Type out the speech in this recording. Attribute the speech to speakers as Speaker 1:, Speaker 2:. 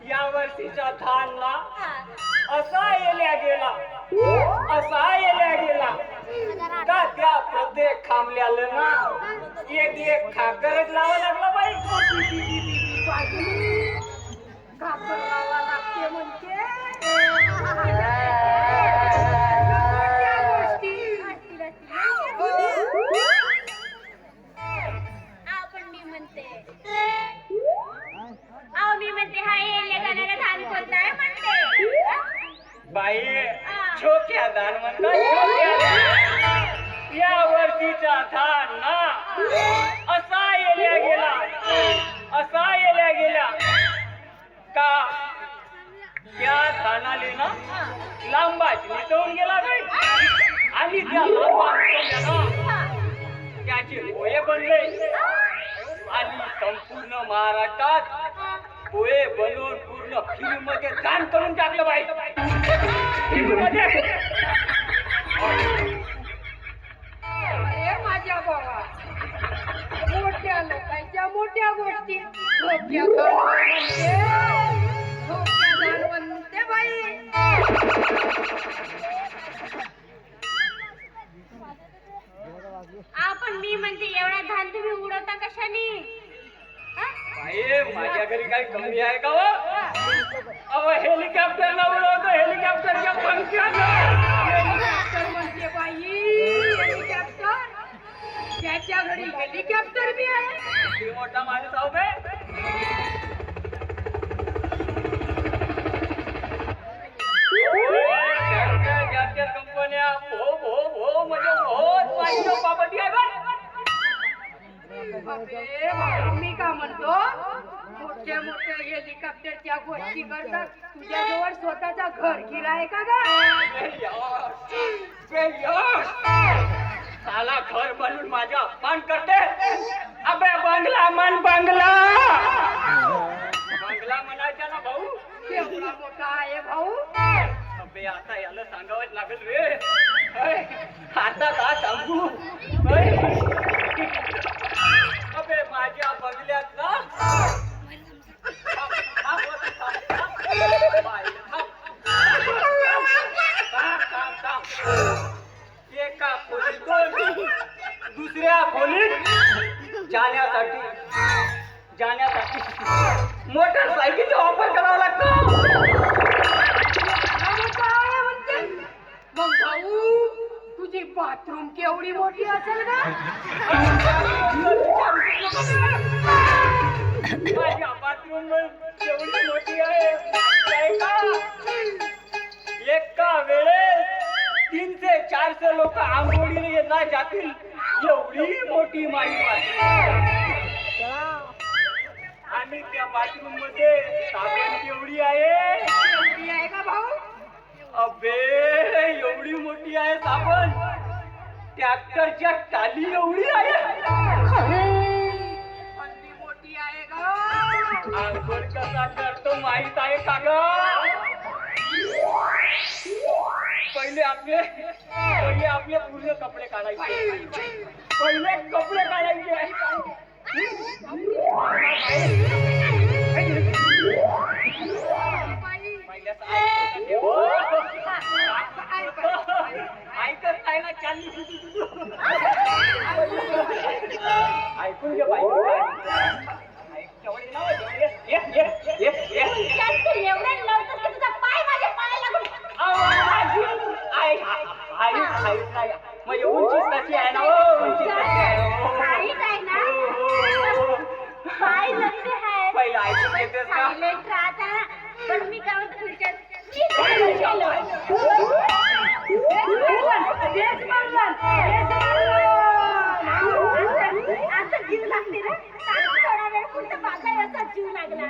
Speaker 1: या वर्षीचा धानला असा येल्या गेला का त्या प्रत्येक खांबल्याला ना एक खाकरच लावा लागला बाई.
Speaker 2: खाकर लावा लागते म्हणते.
Speaker 1: बाई छोट्या धान म्हणतात छोट्या धान. या वर्षीचा धान ना असा येल्या गेला का त्या धानाले ना लांबाच निसवून गेला बाई. आणि त्या लांबा निसवल्या त्याचे पोहे बनले आणि संपूर्ण महाराष्ट्रात पोहे बनवून पूर्ण फिल्म मध्ये दान करून टाकलं बाई.
Speaker 2: अरे माझ्या बाबा, मोठ्या लोकांच्या मोठ्या गोष्टी छोट्या दान म्हणते बाई.
Speaker 3: आपण मी म्हणते एवढा धान तुम्ही उडवता कशाने?
Speaker 1: माझ्या घरी काही कमी आहे का? अहो हेलिकॉप्टर न उडवतो, हेलिकॉप्टरच्या पंख्यानं.
Speaker 2: हेलिकॉप्टर म्हणते बाई, हेलिकॉप्टर. त्याच्या घरी हेलिकॉप्टर बी आहे.
Speaker 1: किती मोठा माणूस आहो बे. ज्या कंपन्या भो म्हणजे बहुत पाहिजे बाबती आहे बा.
Speaker 2: मी का म्हणतो, मोठ्या हेलिकॉप्टरच्या गोष्टी करतात. तुझ्याजवळ स्वतःचा घर गिरा आहे का ग?
Speaker 1: साला घर बनवून माझा अपमान करते. अबे बंगला बंगला म्हणायचा ना भाऊ.
Speaker 2: एवढा मोठा आहे भाऊ.
Speaker 1: अबे आता याला सांगावंच लागेल रे. आता का सांगू? अबे माझ्या बंगल्यात ना एका खोलीतून दुसऱ्या खोलीत जाण्यासाठी मोटरसायकलचा वापर करावा लागतो.
Speaker 2: मग भाऊ, तुझी बाथरूम केवढी मोठी असेल का?
Speaker 1: माझ्या बाथरूम एवढी मोठी आहे एका वेळेस 300 400 लोक आंघोळीला येणार जातील एवढी मोठी माझी बाथरूम. आणि त्या बाथरूम मध्ये साबण केवढी आहे
Speaker 2: का भाऊ?
Speaker 1: अबे एवढी मोठी आहे साबण. ट्रॅक्टरच्या टाली एवढी आहे.
Speaker 2: मोठी आहे का?
Speaker 1: आंघोळ कसा करतो माहित आहे का ग? पहिले आपले पूर्ण कपडे काढायचे. ऐकत नाही ना चालली. ऐकून घे बाई. म्हणजे उंचीच तशी आहे ना. पहिला ऐकून घेतेस का?
Speaker 3: पण मी काय म्हणतो असं जीव लागते ना. थोडा वेळ पुढचा पाचा असा जीव लागला.